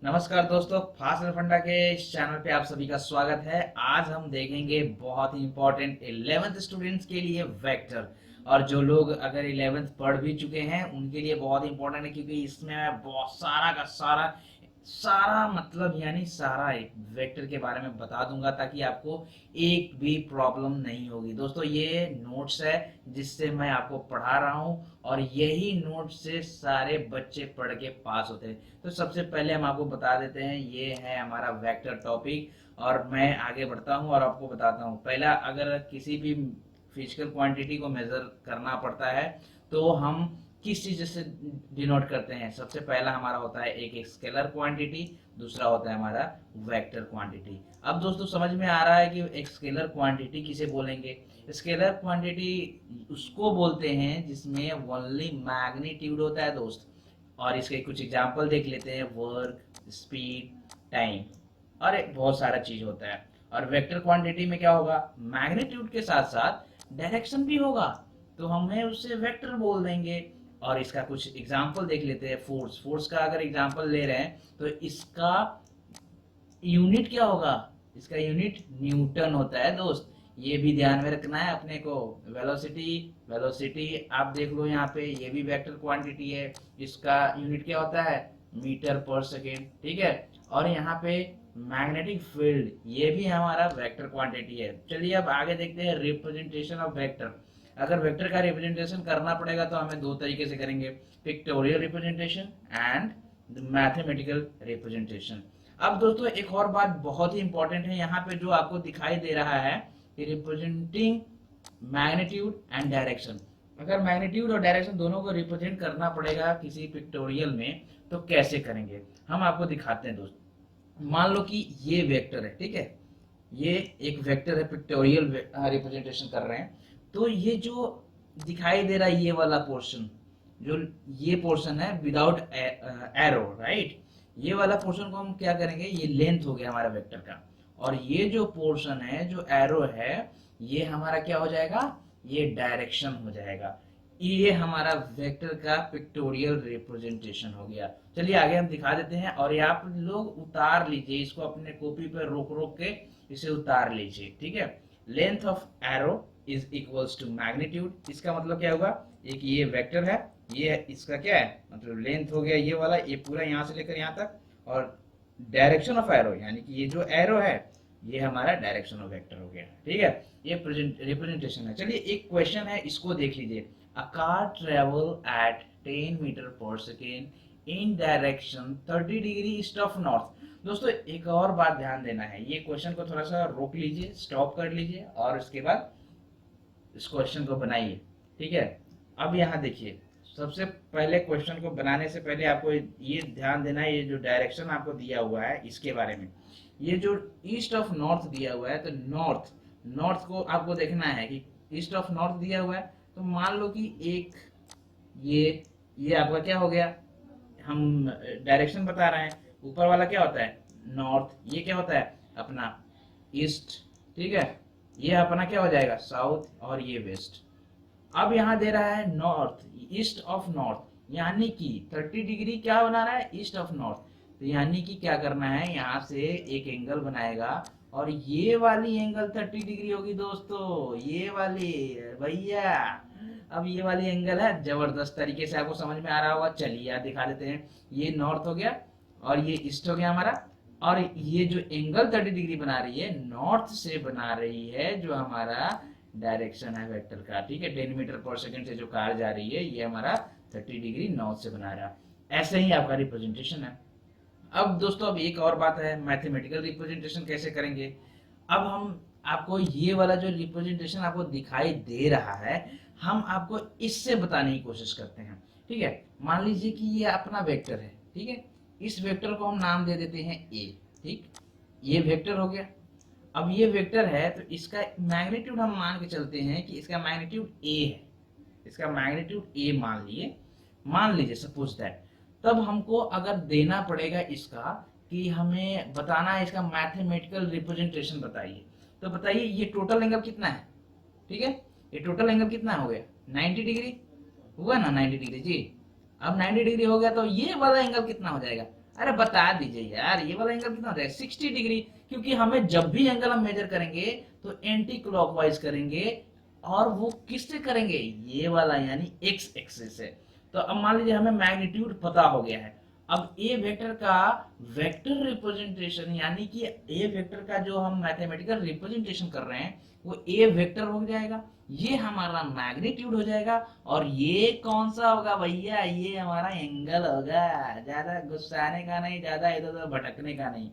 नमस्कार दोस्तों, fast and फंडा के इस चैनल पे आप सभी का स्वागत है। आज हम देखेंगे बहुत ही इंपॉर्टेंट 11th स्टूडेंट्स के लिए वेक्टर। और जो लोग अगर 11th पढ़ भी चुके हैं उनके लिए बहुत इंपॉर्टेंट है, क्योंकि इसमें मैं बहुत सारा का सारा सारा मतलब यानी सारा एक वेक्टर के बारे में बता दूंगा, ताकि आपको एक भी प्रॉब्लम नहीं होगी। दोस्तों, ये नोट्स है जिससे मैं आपको पढ़ा रहा हूँ, और यही नोट से सारे बच्चे पढ़ के पास होते हैं। तो सबसे पहले हम आपको बता देते हैं, ये है हमारा वेक्टर टॉपिक। और मैं आगे बढ़ता हूँ और आपको बताता हूँ। पहला, अगर किसी भी फिजिकल क्वांटिटी को मेजर करना पड़ता है तो हम किस चीज से डिनोट करते हैं। सबसे पहला हमारा होता है एक स्केलर क्वांटिटी, दूसरा होता है हमारा वेक्टर क्वांटिटी। अब दोस्तों समझ में आ रहा है कि एक स्केलर क्वांटिटी किसे बोलेंगे। स्केलर क्वांटिटी उसको बोलते हैं जिसमें ओनली मैग्नीट्यूड होता है दोस्त। और इसके कुछ एग्जांपल देख लेते हैं, वर्क, स्पीड, टाइम, और एक बहुत सारा चीज होता है। और वेक्टर क्वांटिटी में क्या होगा, मैग्नीट्यूड के साथ साथ डायरेक्शन भी होगा, तो हमें उससे वेक्टर बोल देंगे। और इसका कुछ एग्जांपल देख लेते हैं। फोर्स फोर्स का अगर एग्जांपल ले रहे हैं तो इसका यूनिट क्या होगा, इसका यूनिट न्यूटन होता है दोस्त। ये भी ध्यान में रखना है अपने को। वेलोसिटी, वेलोसिटी आप देख लो यहाँ पे, ये भी वेक्टर क्वांटिटी है। इसका यूनिट क्या होता है, मीटर पर सेकेंड, ठीक है। और यहाँ पे मैग्नेटिक फील्ड, ये भी हमारा वेक्टर क्वांटिटी है। चलिए अब आगे देखते हैं रिप्रेजेंटेशन ऑफ वेक्टर। अगर वेक्टर का रिप्रेजेंटेशन करना पड़ेगा तो हमें दो तरीके से करेंगे, pictorial representation and mathematical representation. अब दोस्तों एक और बात बहुत ही इंपॉर्टेंट है, यहाँ पे जो आपको दिखाई दे रहा है कि रिप्रेजेंटिंग मैग्नीट्यूड एंड डायरेक्शन। अगर मैग्नीट्यूड और डायरेक्शन दोनों को रिप्रेजेंट करना पड़ेगा किसी पिक्टोरियल में, तो कैसे करेंगे हम आपको दिखाते हैं दोस्त। मान लो कि ये वेक्टर है, ठीक है, ये एक वेक्टर है, पिक्टोरियल रिप्रेजेंटेशन कर रहे हैं। तो ये जो दिखाई दे रहा है ये वाला पोर्शन, जो ये पोर्शन है विदाउट एरो, राइट, ये वाला पोर्शन को हम क्या करेंगे, ये लेंथ हो गया हमारा वेक्टर का। और ये जो पोर्शन है जो एरो है, ये हमारा क्या हो जाएगा, ये डायरेक्शन हो जाएगा। ये हमारा वेक्टर का पिक्टोरियल रिप्रेजेंटेशन हो गया। चलिए आगे हम दिखा देते हैं, और ये आप लोग उतार लीजिए इसको अपने कॉपी पर, रोक रोक के इसे उतार लीजिए, ठीक है। Length of arrow is equals to magnitude. इसका मतलब क्या होगा, एक ये वेक्टर है, ये इसका क्या है मतलब लेंथ हो गया ये वाला, ये पूरा यहाँ से लेकर यहाँ तक। और डायरेक्शन ऑफ एरो यानी कि ये जो एरो है ये हमारा डायरेक्शन ऑफ वेक्टर हो गया, ठीक है। ये रिप्रेजेंटेशन है। चलिए एक क्वेश्चन है, इसको देख लीजिए। A car travel at 10 metre per second in direction 30 degree east of north. दोस्तों एक और बात ध्यान देना है, ये क्वेश्चन को थोड़ा सा रोक लीजिए, स्टॉप कर लीजिए, और उसके बाद इस क्वेश्चन को बनाइए, ठीक है। अब यहाँ देखिए, सबसे पहले क्वेश्चन को बनाने से पहले आपको ये ध्यान देना है, ये जो डायरेक्शन आपको दिया हुआ है इसके बारे में। ये जो ईस्ट ऑफ नॉर्थ दिया हुआ है, तो नॉर्थ नॉर्थ को आपको देखना है कि ईस्ट ऑफ नॉर्थ दिया हुआ है। तो मान लो कि एक ये आपका क्या हो गया, हम डायरेक्शन बता रहे हैं। ऊपर वाला क्या होता है, नॉर्थ, ये क्या होता है अपना ईस्ट, ठीक है। ये अपना क्या हो जाएगा, साउथ, और ये वेस्ट। अब यहाँ दे रहा है नॉर्थ, ईस्ट ऑफ नॉर्थ, यानी कि 30 डिग्री क्या बना रहा है, ईस्ट ऑफ नॉर्थ। तो यानी कि क्या करना है, यहाँ से एक एंगल बनाएगा, और ये वाली एंगल 30 डिग्री होगी दोस्तों, ये वाली भैया। अब ये वाली एंगल है, जबरदस्त तरीके से आपको समझ में आ रहा होगा। चलिए यार दिखा देते हैं। ये नॉर्थ हो गया और ये ईस्ट हो गया हमारा। और ये जो एंगल 30 डिग्री बना रही है, नॉर्थ से बना रही है, जो हमारा डायरेक्शन है वेक्टर का, ठीक है। 10 मीटर पर सेकंड से जो कार जा रही है, ये हमारा 30 डिग्री नॉर्थ से बना रहा है। ऐसे ही आपका रिप्रेजेंटेशन है। अब दोस्तों अब एक और बात है, मैथमेटिकल रिप्रेजेंटेशन कैसे करेंगे। अब हम आपको ये वाला जो रिप्रेजेंटेशन आपको दिखाई दे रहा है, हम आपको इससे बताने की कोशिश करते हैं, ठीक है। मान लीजिए कि ये अपना वेक्टर है, ठीक है। इस वेक्टर को हम नाम दे देते हैं ए, ठीक। ये वेक्टर हो गया। अब ये वेक्टर है तो इसका मैग्नीट्यूड हम मान के चलते हैं कि इसका मैग्नीट्यूड ए है, इसका मैग्नीट्यूड ए मान लीजिए सपोज दैट। तब हमको अगर देना पड़ेगा इसका, कि हमें बताना है इसका मैथमेटिकल रिप्रेजेंटेशन बताइए। तो बताइए ये टोटल एंगल कितना है, ठीक है। ये टोटल एंगल कितना हो गया, 90 डिग्री हुआ ना, 90 डिग्री जी। अब 90 डिग्री हो गया तो ये वाला एंगल कितना हो जाएगा, अरे बता दीजिए यार, ये वाला एंगल कितना हो जाएगा 60 डिग्री, क्योंकि हमें जब भी एंगल हम मेजर करेंगे तो एंटी क्लॉकवाइज करेंगे, और वो किससे करेंगे, ये वाला यानी एक्स एक्सिस से। तो अब मान लीजिए हमें मैग्नीट्यूड पता हो गया है, अब ए वेक्टर का वेक्टर रिप्रेजेंटेशन, यानी कि ए वेक्टर का जो हम मैथमेटिकल रिप्रेजेंटेशन कर रहे हैं वो ए वेक्टर हो जाएगा, ये हमारा मैग्नीट्यूड हो जाएगा, और ये कौन सा होगा भैया, ये हमारा एंगल होगा। ज्यादा गुस्साने का नहीं, ज्यादा इधर उधर भटकने का नहीं,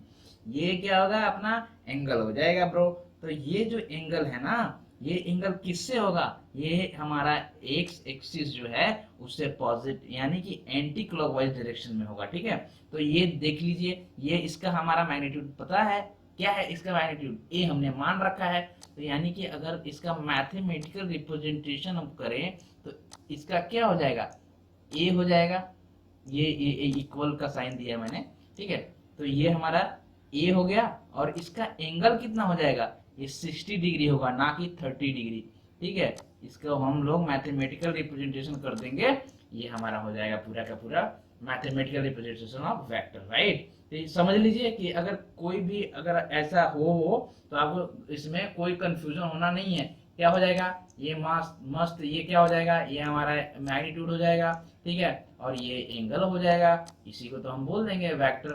ये क्या होगा, अपना एंगल हो जाएगा ब्रो। तो ये जो एंगल है ना, ये एंगल किससे होगा, ये हमारा एक्स एक्सिस जो है उससे पॉजिटिव यानी कि एंटी क्लॉकवाइज डायरेक्शन में होगा, ठीक है। तो ये देख लीजिए, ये इसका हमारा मैग्नीट्यूड पता है, क्या है इसका मैग्नीट्यूड, ए हमने मान रखा है। तो यानी कि अगर इसका मैथमेटिकल रिप्रेजेंटेशन हम करें तो इसका क्या हो जाएगा, ए हो जाएगा, ये इक्वल का साइन दिया मैंने, ठीक है। तो ये हमारा ए हो गया, और इसका एंगल कितना हो जाएगा, ये 60 डिग्री होगा, ना कि 30 डिग्री, ठीक है। इसको हम लोग मैथमेटिकल रिप्रेजेंटेशन कर देंगे, ये हमारा हो जाएगा पूरा का पूरा mathematical representation of vector, right. तो ये समझ लीजिए कि अगर कोई भी अगर ऐसा हो तो आपको इसमें कोई कंफ्यूजन होना नहीं है, क्या हो जाएगा, ये मस्त मस्त ये क्या हो जाएगा, ये हमारा मैग्नीट्यूड हो जाएगा, ठीक है, और ये एंगल हो जाएगा, इसी को तो हम बोल देंगे वेक्टर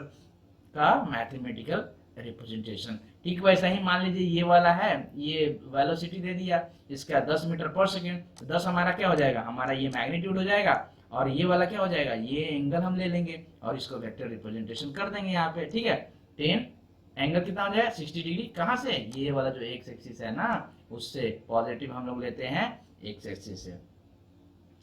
का मैथमेटिकल रिप्रेजेंटेशन। ठीक वैसा ही मान लीजिए ये वाला है, ये वेलोसिटी दे दिया इसका 10 मीटर पर सेकेंड, तो 10 हमारा क्या हो जाएगा, हमारा ये मैग्नीट्यूड हो जाएगा, और ये वाला क्या हो जाएगा, ये एंगल हम ले लेंगे और इसको वेक्टर रिप्रेजेंटेशन कर देंगे यहाँ पे, ठीक है। 10 एंगल कितना हो जाएगा 60 डिग्री, कहाँ से, ये वाला जो एक्स एक्सिस है ना उससे, पॉजिटिव हम लोग लेते हैं एक्स एक्सिस से।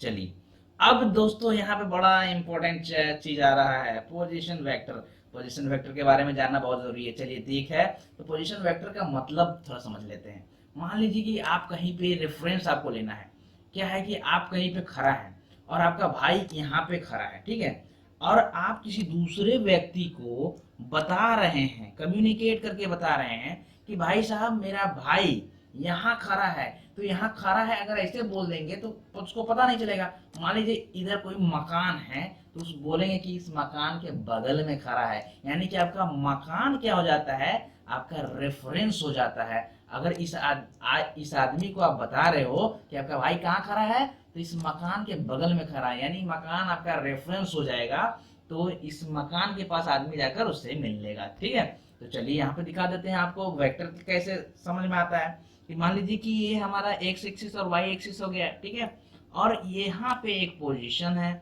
चलिए अब दोस्तों यहाँ पे बड़ा इंपॉर्टेंट चीज आ रहा है, पोजीशन वेक्टर। पोजीशन वेक्टर के बारे में जानना बहुत जरूरी है। चलिए ठीक है, तो पोजीशन वेक्टर का मतलब थोड़ा समझ लेते हैं। मान लीजिए कि आप कहीं पे रेफरेंस आपको लेना है, क्या है कि आप कहीं पे खड़ा है और आपका भाई यहाँ पे खड़ा है, ठीक है, और आप किसी दूसरे व्यक्ति को बता रहे हैं, कम्युनिकेट करके बता रहे हैं कि भाई साहब मेरा भाई यहाँ खड़ा है, तो यहाँ खड़ा है अगर ऐसे बोल देंगे तो उसको पता नहीं चलेगा। मान लीजिए इधर कोई मकान है तो उस बोलेंगे कि इस मकान के बगल में खड़ा है, यानी कि आपका मकान क्या हो जाता है, आपका रेफरेंस हो जाता है। अगर इस आदमी को आप बता रहे हो कि आपका भाई कहाँ खड़ा है, तो इस मकान के बगल में खड़ा है, यानी मकान आपका रेफरेंस हो जाएगा, तो इस मकान के पास आदमी जाकर उससे मिल लेगा, ठीक है। तो चलिए यहाँ पे दिखा देते हैं आपको वेक्टर कैसे समझ में आता है। कि मान लीजिए कि ये हमारा एक्स एक्सिस और वाई एक्सिस हो गया, ठीक है, और यहाँ पे एक पोजीशन है,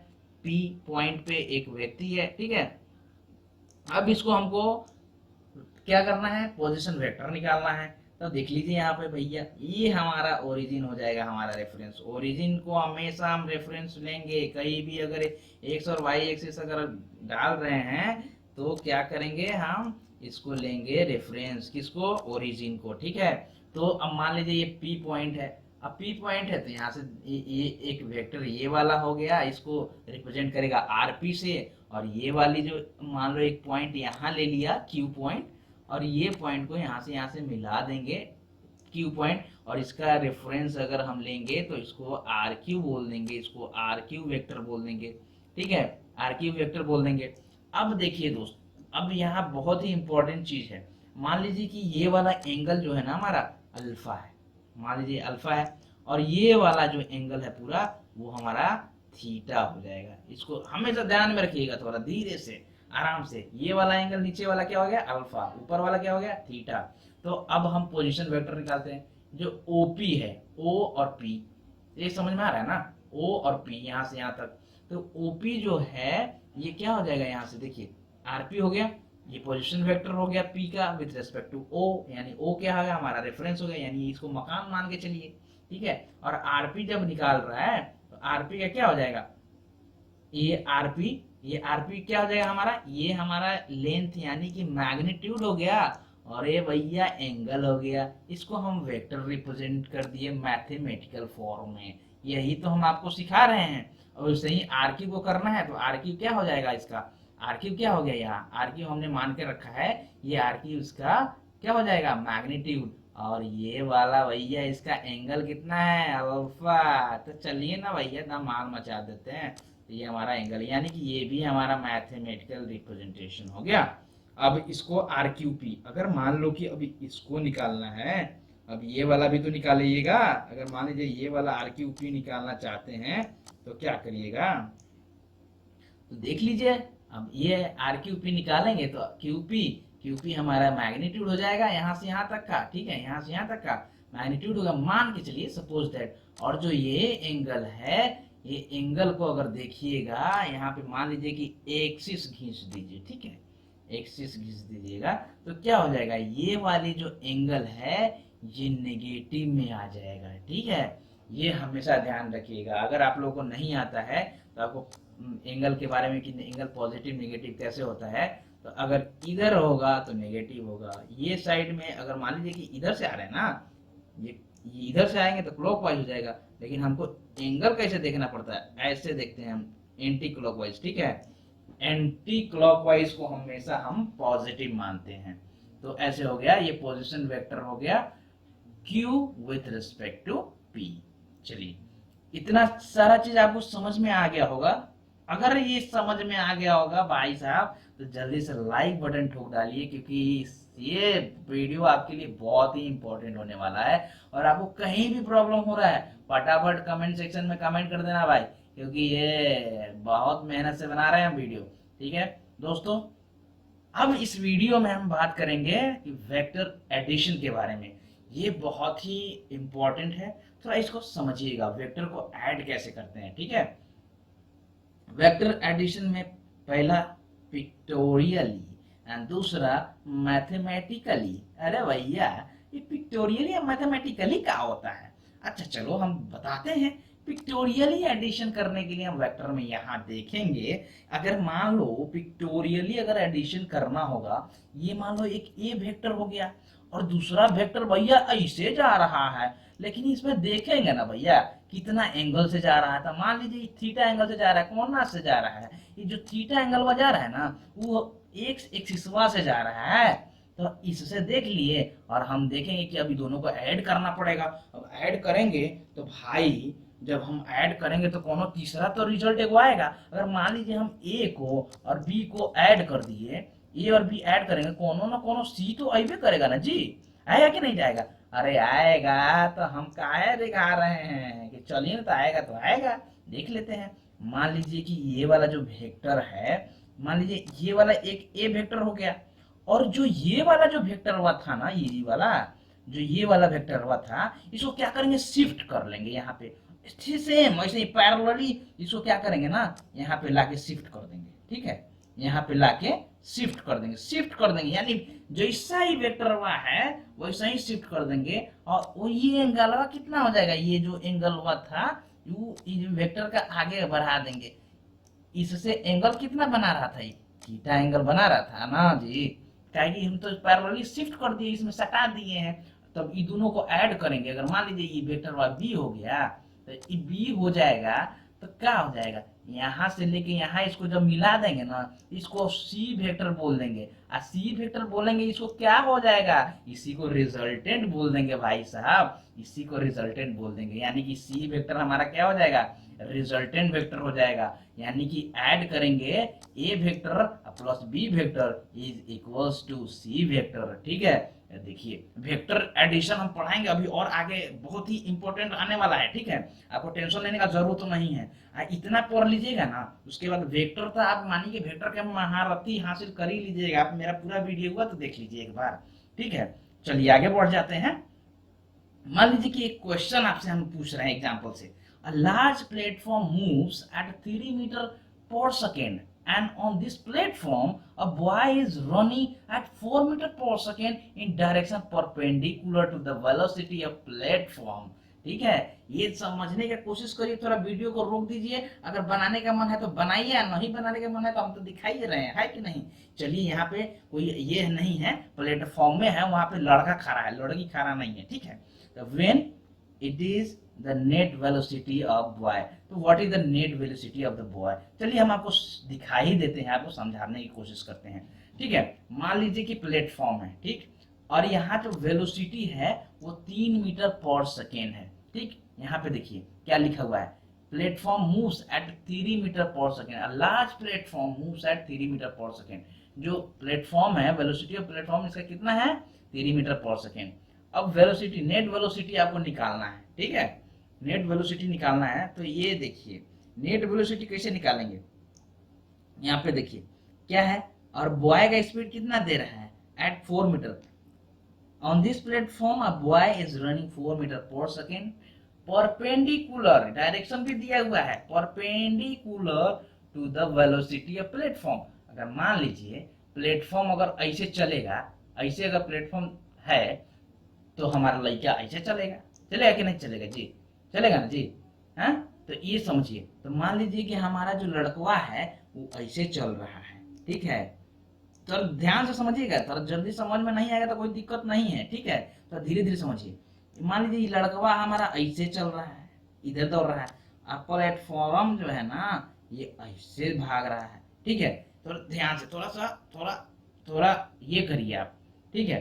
पी पॉइंट पे एक व्यक्ति है, ठीक है। अब इसको हमको क्या करना है, पोजीशन वेक्टर निकालना है। तो देख लीजिए यहाँ पे भैया, ये हमारा ओरिजिन हो जाएगा, हमारा रेफरेंस। ओरिजिन को हमेशा हम रेफरेंस लेंगे, कहीं भी अगर एक्स और वाई एक्सिस अगर डाल रहे हैं तो क्या करेंगे, हम इसको लेंगे रेफरेंस, किसको, ओरिजिन को, ठीक है। तो अब मान लीजिए ये पी पॉइंट है, अब पी पॉइंट है तो यहाँ से ये एक वेक्टर ये वाला हो गया, इसको रिप्रेजेंट करेगा आरपी से, और ये वाली जो मान लो एक पॉइंट यहाँ ले लिया क्यू पॉइंट, और ये पॉइंट को यहाँ से मिला देंगे क्यू पॉइंट, और इसका रेफरेंस अगर हम लेंगे तो इसको आर क्यू बोल देंगे, इसको आर क्यू वेक्टर बोल देंगे, ठीक है, आर क्यू वेक्टर बोल देंगे। अब देखिए दोस्त, अब यहाँ बहुत ही इंपॉर्टेंट चीज है। मान लीजिए कि ये वाला एंगल जो है ना हमारा अल्फा है, मान लीजिए अल्फा है, और ये वाला जो एंगल है पूरा वो हमारा थीटा हो जाएगा। इसको हमेशा ध्यान में रखिएगा, थोड़ा धीरे से आराम से। ये वाला एंगल नीचे वाला क्या हो गया अल्फा, ऊपर वाला क्या हो गया थीटा। तो अब हम पोजीशन वेक्टर निकालते हैं। जो ओपी है, ओ और पी, ये समझ में आ रहा है ना, ओ और पी यहाँ से यहाँ तक। तो ओपी जो है ये क्या हो जाएगा, यहाँ से देखिए आरपी हो गया, ये पोजीशन वेक्टर हो गया पी का विद रिस्पेक्ट टू ओ, यानी ओ क्या हो गया हमारा रेफरेंस हो गया, यानी इसको मकान मान के चलिए, ठीक है। और आरपी जब निकाल रहा है तो आरपी का क्या हो जाएगा, ये आरपी क्या हो जाएगा हमारा, ये हमारा लेंथ यानी कि मैग्नीट्यूड हो गया, और ये भैया एंगल हो गया। इसको हम वेक्टर रिप्रेजेंट कर दिए मैथमेटिकल फॉर्म में, यही तो हम आपको सिखा रहे हैं। और वैसे ही आरक्यू को करना है तो आरक्यू क्या हो जाएगा, इसका आरक्यू क्या हो गया, यहाँ आरक्यू हमने मान के रखा है, ये आरक्यू इसका क्या हो जाएगा मैग्नीट्यूड, और ये वाला भैया इसका एंगल कितना है अल्फा। तो चलिए ना भैया ना माल मचा देते हैं, तो ये हमारा एंगल, यानी कि ये भी हमारा मैथमेटिकल रिप्रेजेंटेशन हो गया। अब इसको RQP, अगर मान लो कि अभी इसको निकालना है, अब ये वाला भी तो निकालिएगा। अगर मान लीजिए ये वाला RQP निकालना चाहते हैं तो क्या करिएगा, तो देख लीजिए। अब ये RQP निकालेंगे तो QP हमारा मैग्नीट्यूड हो जाएगा यहाँ से यहाँ तक का, ठीक है, यहाँ से यहाँ तक का मैग्नीट्यूड होगा, मान के चलिए सपोज दैट। और जो ये एंगल है, ये एंगल को अगर देखिएगा यहाँ पे मान लीजिए कि एक्सिस घींच दीजिए, ठीक है, एक्सिस घींच दीजिएगा तो क्या हो जाएगा, ये वाली जो एंगल है ये नेगेटिव में आ जाएगा, ठीक है। ये हमेशा ध्यान रखिएगा। अगर आप लोगों को नहीं आता है तो आपको एंगल के बारे में कि एंगल पॉजिटिव नेगेटिव कैसे होता है, तो अगर इधर होगा तो नेगेटिव होगा, ये साइड में अगर मान लीजिए कि इधर से आ रहे हैं ना, ये इधर से आएंगे तो क्लॉकवाइज हो जाएगा, लेकिन हमको एंगल कैसे देखना पड़ता है, ऐसे देखते हैं हम, एंटी क्लॉकवाइज, ठीक है। एंटी क्लॉकवाइज को हमेशा हम पॉजिटिव मानते हैं। तो ऐसे हो गया, ये पोजीशन वेक्टर हो गया Q with respect to P। चलिए, इतना सारा चीज आपको समझ में आ गया होगा। अगर ये समझ में आ गया होगा भाई साहब तो जल्दी से लाइक बटन ठोक डालिए, क्योंकि ये वीडियो आपके लिए बहुत ही इंपॉर्टेंट होने वाला है। और आपको कहीं भी प्रॉब्लम हो रहा है फटाफट कमेंट सेक्शन में कमेंट कर देना भाई, क्योंकि ये बहुत मेहनत से बना रहे हैं हम वीडियो, ठीक है दोस्तों। अब इस वीडियो में हम बात करेंगे कि वेक्टर एडिशन के बारे में। ये बहुत ही इंपॉर्टेंट है, थोड़ा इसको समझिएगा, वेक्टर को ऐड कैसे करते हैं, ठीक है। वेक्टर एडिशन में पहला पिक्टोरियली एंड दूसरा मैथमेटिकली। अरे भैया, ये पिक्टोरियली या मैथमेटिकली क्या होता है? अच्छा चलो हम बताते हैं। पिक्टोरियली एडिशन करने के लिए हम वेक्टर में यहाँ देखेंगे, अगर मान लो पिक्टोरियली अगर एडिशन करना होगा, ये मान लो एक ए वेक्टर हो गया और दूसरा वेक्टर भैया ऐसे जा रहा है, लेकिन इसमें देखेंगे ना भैया कितना एंगल से जा रहा है। तो मान लीजिए थीटा एंगल से जा रहा है, कोना से जा रहा है, ये जो थीटा एंगल जा रहा है ना वो एक्स एक्सिसवा से जा रहा है। तो इससे देख लिए, और हम देखेंगे कि अभी दोनों को ऐड करना पड़ेगा। अब ऐड करेंगे तो भाई जब हम ऐड करेंगे तो कोनो तीसरा तो रिजल्ट एक आएगा। अगर मान लीजिए हम ए को और बी को ऐड कर दिए, ए और बी ऐड करेंगे, कोनो ना कोनो सी तो आइबे करेगा ना जी, आएगा कि नहीं जाएगा? अरे आएगा, तो हम काहे दिखा रहे हैं कि चलिए, तो आएगा तो आएगा, देख लेते हैं। मान लीजिए कि ये वाला जो वेक्टर है, मान लीजिए ये वाला एक ए वेक्टर हो गया, और जो ये वाला जो वेक्टर हुआ था ना, ये वाला जो ये वाला वेक्टर हुआ था, इसको क्या करेंगे, शिफ्ट कर लेंगे यहाँ पे, सेम ऐसे ही पैरेलली इसको क्या करेंगे ना, यहाँ पे लाके शिफ्ट कर देंगे, ठीक है, यहाँ पे लाके शिफ्ट कर देंगे, शिफ्ट कर देंगे, यानी जैसा ही वेक्टर हुआ है वैसा ही शिफ्ट कर देंगे। और वो ये एंगल कितना हो जाएगा, ये जो एंगल हुआ था ये वेक्टर का आगे बढ़ा देंगे, इससे एंगल कितना बना रहा था, थीटा एंगल बना रहा था ना जी, क्योंकि हम तो पैरेलली शिफ्ट कर दिए, इसमें सटा दिए हैं। तब ये दोनों को ऐड करेंगे, अगर मान लीजिए ये वेक्टर वाला बी हो गया तो ये बी हो जाएगा, तो क्या हो जाएगा, यहाँ से लेके यहाँ इसको जब मिला देंगे ना, इसको सी वेक्टर बोल देंगे, और सी वेक्टर बोलेंगे इसको क्या हो जाएगा, इसी को रिजल्टेंट बोल देंगे भाई साहब, इसी को रिजल्टेंट बोल देंगे। यानी कि सी वेक्टर हमारा क्या हो जाएगा, रिजल्टेंट वेक्टर हो जाएगा। यानी कि ऐड करेंगे A vector plus B vector is equals to C vector, ठीक है। देखिए वेक्टर एडिशन हम पढ़ाएंगे अभी, और आगे बहुत ही इंपॉर्टेंट आने वाला है, ठीक है, आपको टेंशन लेने का जरूरत तो नहीं है। इतना पढ़ लीजिएगा ना, उसके बाद वेक्टर तो आप मानिए वेक्टर के महारथी हासिल कर ही लीजिएगा। आप मेरा पूरा वीडियो हुआ तो देख लीजिए एक बार, ठीक है। चलिए आगे बढ़ जाते हैं। मान लीजिए कि एक क्वेश्चन आपसे हम पूछ रहे हैं एग्जांपल से, a large platform moves at 3 metre per second and on this platform a boy is running at 4 meter per second in direction perpendicular to the velocity of platform। ठीक है, ये समझने की कोशिश करिए, थोड़ा वीडियो को रोक दीजिए, अगर बनाने का मन है तो बनाइए, या नहीं बनाने का मन है तो हम तो दिखाई रहे हैं, है कि नहीं। चलिए यहाँ पे कोई ये नहीं है, प्लेटफॉर्म में है, वहां पे लड़का खड़ा है, लड़की खड़ा नहीं है, ठीक है। तो when it is the net velocity of boy, तो what is the net velocity of the boy, चलिए हम आपको दिखाई देते हैं, आपको समझाने की कोशिश करते हैं, ठीक है। मान लीजिए कि प्लेटफॉर्म है, ठीक, और यहाँ जो वेलोसिटी है वो 3 मीटर पर सेकेंड है, ठीक। यहाँ पे देखिए क्या लिखा हुआ है, platform moves at 3 metre per second, a large platform moves at 3 metre per second. जो प्लेटफॉर्म है, वेलोसिटी ऑफ प्लेटफॉर्म इसका कितना है, 3 मीटर पर सेकेंड। अब वेलोसिटी, नेट वेलोसिटी आपको निकालना है, ठीक है, नेट वेलोसिटी निकालना है। तो ये देखिए नेट वेलोसिटी कैसे निकालेंगे, यहाँ पे देखिए क्या है, और बॉय का स्पीड कितना दे रहा है, at 4 metre. On this platform a boy is running 4 metre per second, perpendicular, direction भी दिया हुआ है, perpendicular to the velocity of platform. अगर मान लीजिए प्लेटफॉर्म अगर ऐसे चलेगा, ऐसे अगर प्लेटफॉर्म है तो हमारा लड़का ऐसे चलेगा, चलेगा कि नहीं चलेगा जी, चलेगा ना जी, हाँ। तो ये समझिए, तो मान लीजिए कि हमारा जो लड़कवा है वो ऐसे चल रहा है, ठीक है। तो ध्यान से समझिएगा, थोड़ा जल्दी समझ में नहीं आएगा तो कोई दिक्कत नहीं है, ठीक है, तो धीरे धीरे समझिए। मान लीजिए ये लड़कवा हमारा ऐसे चल रहा है, इधर दौड़ रहा है, अब प्लेटफॉर्म जो है ना ये ऐसे भाग रहा है, ठीक है। तो ध्यान से थोड़ा सा थोड़ा ये करिए आप, ठीक है,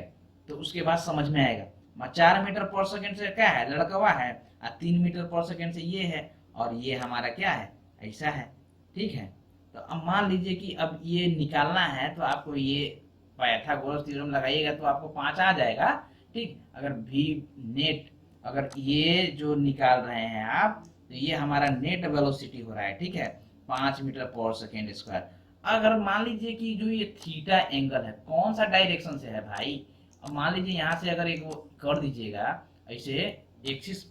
तो उसके बाद समझ में आएगा। 4 मीटर पर सेकेंड से क्या है, लड़कवा है, और 3 मीटर पर सेकेंड से ये है, और ये हमारा क्या है, ऐसा है, ठीक है। तो अब मान लीजिए कि अब ये निकालना है, तो आपको ये पाइथागोरस थ्योरम लगाइएगा तो आपको 5 आ जाएगा, ठीक। अगर भी नेट, अगर ये जो निकाल रहे हैं आप, तो ये हमारा नेट वेलोसिटी हो रहा है, ठीक है, 5 मीटर पर सेकेंड स्क्वायर। अगर मान लीजिए कि जो ये थीटा एंगल है कौन सा डायरेक्शन से है भाई, अब मान लीजिए यहाँ से अगर एक वो कर दीजिएगा, ऐसे एक्सिस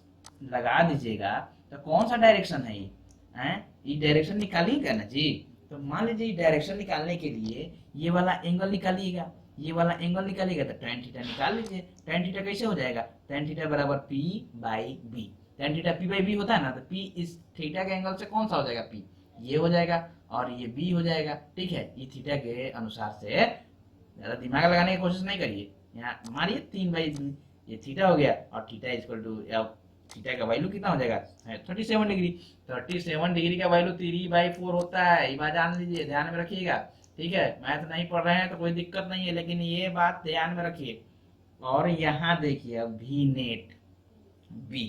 लगा दीजिएगा, तो कौन सा डायरेक्शन है ये, हैं, ये डायरेक्शन निकालिएगा ना जी। तो मान लीजिए डायरेक्शन निकालने के लिए ये वाला एंगल निकालिएगा, ये वाला एंगल निकालिएगा, तो tan थीटा निकाल लीजिए। tan थीटा कैसे हो जाएगा, tan थीटा बराबर p by B, tan theta p by B होता है ना, तो p इस थीटा के एंगल से कौन सा हो जाएगा, p ये हो जाएगा, और ये b हो जाएगा, ठीक है। ये थीटा के अनुसार से ज्यादा दिमाग लगाने की कोशिश नहीं करिए, यहाँ मारिए 3 बाई बी, ये थीटा हो गया, और थीटा इक्वल टू, थीटा का वैल्यू कितना हो जाएगा, 37 डिग्री। 37 डिग्री का वैल्यू 3/4 होता है, ये बात जान लीजिए, ध्यान में रखिएगा, ठीक है। मैथ नहीं पढ़ रहे हैं तो कोई दिक्कत नहीं है, लेकिन ये बात ध्यान में रखिए। और यहाँ देखिए अब भी नेट बी,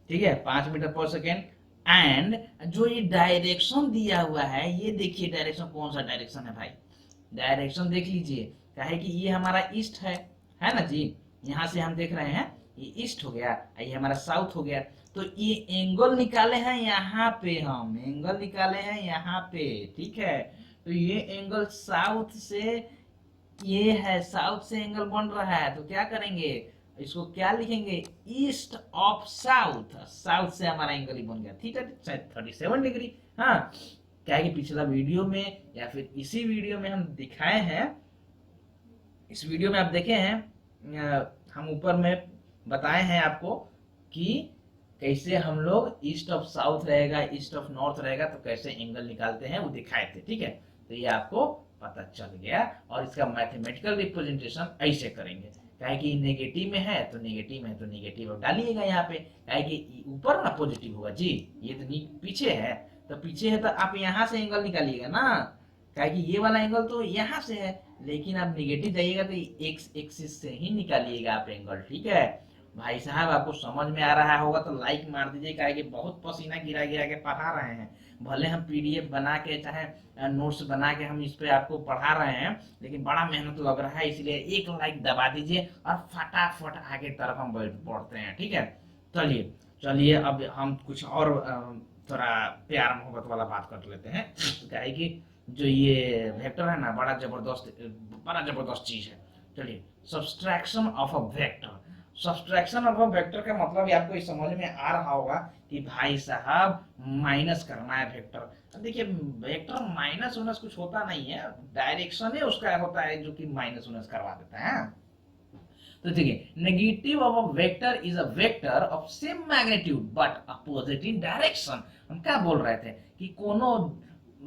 ठीक है, 5 मीटर पर सेकेंड। एंड जो ये डायरेक्शन दिया हुआ है, ये देखिए डायरेक्शन कौन सा डायरेक्शन है भाई, डायरेक्शन देख लीजिए, काहे कि ये हमारा ईस्ट है ना जी, यहाँ से हम देख रहे हैं ये ईस्ट हो गया, ये हमारा साउथ हो गया। तो ये एंगल निकाले हैं यहाँ पे, हम एंगल निकाले हैं यहाँ पे, ठीक है। तो ये एंगल साउथ से, ये है साउथ से एंगल बन रहा है, तो क्या करेंगे, इसको क्या लिखेंगे, ईस्ट ऑफ साउथ, साउथ से हमारा एंगल ही बन गया थीटा 37 डिग्री। हाँ, क्या है कि पिछला वीडियो में या फिर इसी वीडियो में हम दिखाए हैं, इस वीडियो में आप देखे हैं, हम ऊपर में बताए हैं आपको कि कैसे हम लोग ईस्ट ऑफ साउथ रहेगा, ईस्ट ऑफ नॉर्थ रहेगा, तो कैसे एंगल निकालते हैं वो दिखाए थे, ठीक है। तो ये आपको पता चल गया, और इसका मैथमेटिकल रिप्रेजेंटेशन ऐसे करेंगे, काहे कि नेगेटिव में है तो नेगेटिव है तो नेगेटिव डालिएगा यहाँ पे, काहे कि ऊपर ना पॉजिटिव होगा जी, ये तो पीछे है, तो पीछे है तो आप यहाँ से एंगल निकालिएगा ना, काहे कि ये वाला एंगल तो यहाँ से है, लेकिन आप नेगेटिव जाइएगा तो एक्स एक्सिस से ही निकालिएगा आप एंगल, ठीक है भाई साहब। आपको समझ में आ रहा होगा तो लाइक मार दीजिए, काहे कि बहुत पसीना गिरा गिरा के पढ़ा रहे हैं, भले हम पीडीएफ बना के चाहे नोट्स बना के हम इस पे आपको पढ़ा रहे हैं, लेकिन बड़ा मेहनत लग रहा है, इसलिए एक लाइक दबा दीजिए और फटाफट आगे तरफ हम बढ़ते हैं, ठीक है। चलिए चलिए अब हम कुछ और थोड़ा प्यार मोहब्बत वाला बात कर लेते हैं, क्या है कि जो ये वेक्टर है ना, बड़ा जबरदस्त चीज है। चलिए, subtraction of a vector, subtraction of a vector का मतलब ये आपको समझ में आ रहा होगा कि भाई साहब माइनस करना है वेक्टर। देखिए वेक्टर माइनस उनस कुछ होता नहीं है, डायरेक्शन ही उसका होता है जो कि माइनस उनस करवा देता है। तो देखिए, negative of a vector is a vector of same magnitude but opposite in direction. हम क्या बोल रहे थे कि कोनो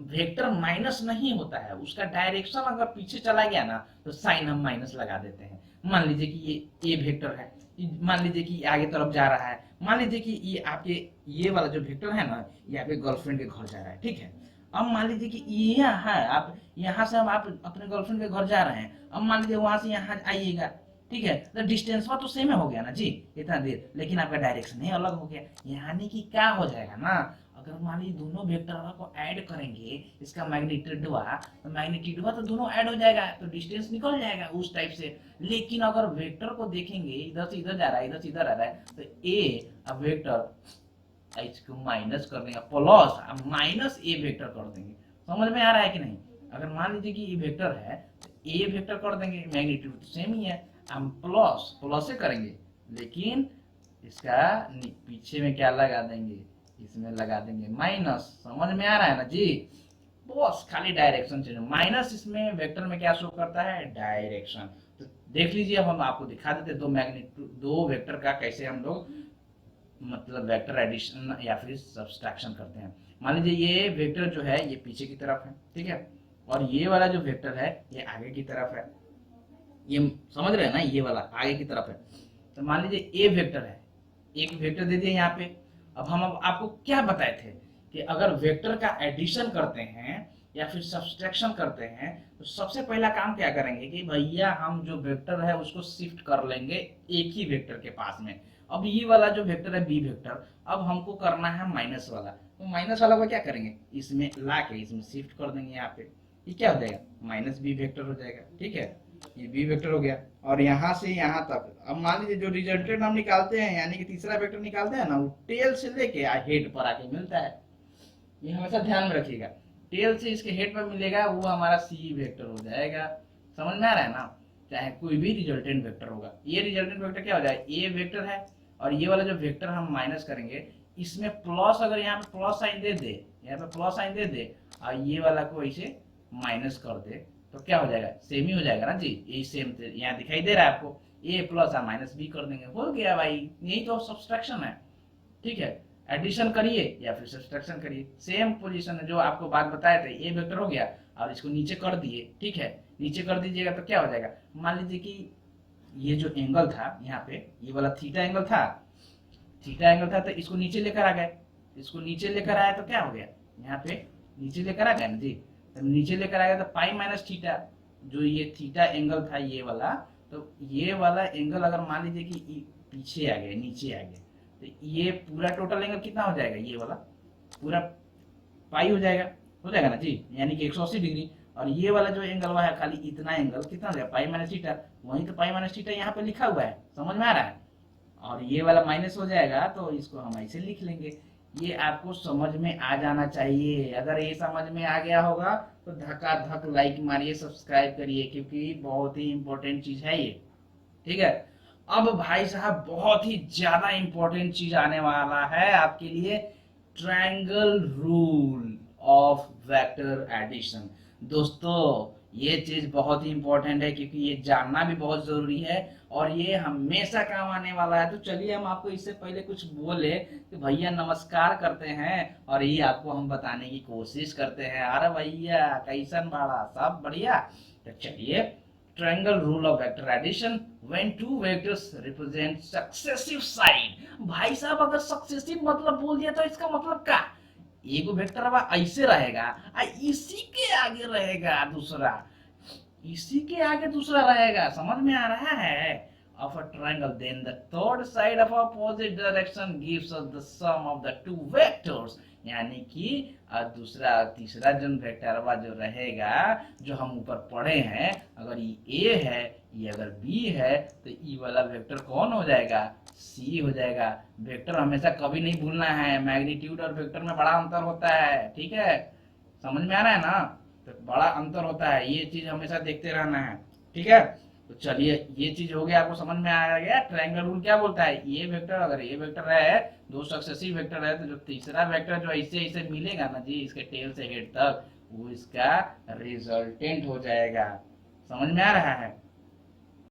वेक्टर माइनस नहीं होता है, उसका डायरेक्शन अगर पीछे चला गया ना तो साइन हम माइनस लगा देते हैं। मान लीजिए कि ये वेक्टर है, मान लीजिए कि आगे तरफ जा रहा है, मान लीजिए कि ये आपके ये वाला जो वेक्टर है ना, ये आपके गर्लफ्रेंड के घर जा रहा है, ठीक है। अब मान लीजिए कि ये है, आप यहाँ से हम आप अपने गर्लफ्रेंड के घर जा रहे हैं, अब मान लीजिए वहां से यहाँ आइएगा, ठीक है, तो डिस्टेंस तो सेम हो गया ना जी, इतना देर, लेकिन आपका डायरेक्शन ही अलग हो गया। यानी कि क्या हो जाएगा ना, अगर मान लीजिए दोनों वेक्टर को ऐड करेंगे, इसका मैग्नीट्यूडवा तो मैग्नीट्यूडवा तो दोनों ऐड हो जाएगा, तो डिस्टेंस निकल जाएगा उस टाइप से। लेकिन अगर वेक्टर को देखेंगे इधर से इधर जा रहा है, इधर से इधर आ रहा है, तो ए अब वेक्टर इसको माइनस कर देंगे, प्लस अब माइनस ए वेक्टर कर देंगे। समझ में आ रहा है कि नहीं? अगर मान लीजिए कि ये वेक्टर है तो ए वेक्टर कर देंगे, मैग्नीट्यूड तो सेम ही है, हम प्लस प्लस से करेंगे, लेकिन इसका पीछे में क्या लगा देंगे, इसमें लगा देंगे माइनस। समझ में आ रहा है ना जी? बस खाली डायरेक्शन चेंज, माइनस इसमें वेक्टर में क्या शो करता है, डायरेक्शन। तो देख लीजिए, अब हम आपको दिखा देते दो मैग्नीट्यूड, दो वेक्टर का कैसे हम लोग मतलब वेक्टर एडिशन या फिर सब्सट्रैक्शन करते हैं। मान लीजिए ये वेक्टर जो है ये पीछे की तरफ है, ठीक है, और ये वाला जो वेक्टर है ये आगे की तरफ है। ये समझ रहे हैं ना, ये वाला आगे की तरफ है। तो मान लीजिए ए वेक्टर है, एक वेक्टर दे दिए यहाँ पे। अब हम आपको क्या बताए थे कि अगर वेक्टर का एडिशन करते हैं या फिर सब्सट्रैक्शन करते हैं तो सबसे पहला काम क्या करेंगे कि भैया हम जो वेक्टर है उसको शिफ्ट कर लेंगे एक ही वेक्टर के पास में। अब ये वाला जो वेक्टर है बी वेक्टर, अब हमको करना है माइनस वाला, तो माइनस वाला को क्या करेंगे, इसमें ला के इसमें शिफ्ट कर देंगे। यहाँ पे ये क्या हो जाएगा, माइनस बी वेक्टर हो जाएगा, ठीक है, ये बी वेक्टर हो गया। और यहाँ से यहाँ तक अब मान लीजिए जो रिजल्टेंट हम निकालते हैं यानी कि तीसरा वेक्टर निकालते हैं ना, वो टेल से लेके हेड पर आके मिलता है। ये हमेशा ध्यान में रखिएगा, टेल से इसके हेड पर मिलेगा वो हमारा सी वेक्टर हो जाएगा। समझ में आ रहा है ना? चाहे कोई भी रिजल्टेंट वेक्टर होगा, ये रिजल्टेंट वेक्टर क्या हो जाएगा, ए वेक्टर है, और ये वाला जो वेक्टर हम माइनस करेंगे इसमें प्लस, अगर यहाँ पे प्लस साइन दे दे, यहाँ पे प्लस साइन दे दे और ये वाला को ऐसे माइनस कर दे तो क्या हो जाएगा, सेम ही हो जाएगा ना जी। यही सेम यहाँ दिखाई दे रहा है आपको, ए प्लस और माइनस बी कर देंगे, हो गया भाई। यही तो सब्सट्रैक्शन है, ठीक है। एडिशन करिए या फिर सब्सट्रैक्शन करिए, सेम पोजीशन है जो आपको बात बताए थे। ए वेक्टर हो गया और इसको नीचे कर दिए, ठीक है, नीचे कर दीजिएगा तो क्या हो जाएगा, मान लीजिए कि ये जो एंगल था यहाँ पे, ये वाला थीटा एंगल था, थीटा एंगल था, तो इसको नीचे लेकर आ गए, इसको नीचे लेकर आया तो क्या हो गया, यहाँ पे नीचे लेकर आ गया ना जी। तो नीचे लेकर आ गया तो पाई माइनस थीटा, जो ये थीटा एंगल था ये वाला, तो ये वाला एंगल अगर मान लीजिए कि पीछे आ गया, नीचे आ गया, तो ये पूरा टोटल एंगल कितना हो जाएगा, ये वाला पूरा पाई हो जाएगा ना जी, यानी कि 180 डिग्री। और ये वाला जो एंगल हुआ है खाली इतना एंगल कितना हो जाएगा, पाई माइनस थीटा, वहीं तो पाई माइनस थीटा यहाँ पे लिखा हुआ है, समझ में आ रहा है। और ये वाला माइनस हो जाएगा तो इसको हम ऐसे लिख लेंगे। ये आपको समझ में आ जाना चाहिए। अगर ये समझ में आ गया होगा तो धक्का धक लाइक मारिए, सब्सक्राइब करिए, क्योंकि बहुत ही इंपॉर्टेंट चीज है ये, ठीक है। अब भाई साहब बहुत ही ज्यादा इंपॉर्टेंट चीज आने वाला है आपके लिए, triangle rule of vector addition. दोस्तों ये चीज बहुत ही इंपॉर्टेंट है क्योंकि ये जानना भी बहुत जरूरी है और ये हमेशा काम आने वाला है। तो चलिए हम आपको इससे पहले कुछ बोले कि भैया नमस्कार करते हैं और ये आपको हम बताने की कोशिश करते हैं। अरे भैया कैसन बाड़ा, सब बढ़िया? तो चलिए, triangle rule of vector addition, when two vectors represent successive side. भाई साहब अगर सक्सेसिव मतलब बोल दिया तो इसका मतलब क्या, एक वेक्टर ऐसे रहेगा, इसी के आगे रहेगा दूसरा, इसी के आगे दूसरा रहेगा, समझ में आ रहा है। of a triangle, then the third side of opposite direction gives us the sum of the two vectors। यानी कि दूसरा तीसरा जो वेक्टर जो रहेगा, जो हम ऊपर पढ़े हैं, अगर ये A है, ये अगर B है, तो ये वाला वेक्टर कौन हो जाएगा, C हो जाएगा। वेक्टर हमेशा कभी नहीं भूलना है, मैग्नीट्यूड और वेक्टर में बड़ा अंतर होता है, ठीक है, समझ में आ रहा है ना। तो बड़ा अंतर होता है, ये चीज हमेशा देखते रहना है, ठीक है। तो चलिए ये चीज हो गया, आपको समझ में आ गया। ट्रायंगल रूल क्या बोलता है, ये वेक्टर अगर ये वेक्टर है, दो सक्सेसिव वेक्टर है, तो जो तीसरा वेक्टर जो ऐसे ऐसे मिलेगा ना जी इसके टेल से हेड तक, वो इसका रिजल्टेंट हो जाएगा। समझ में आ रहा है?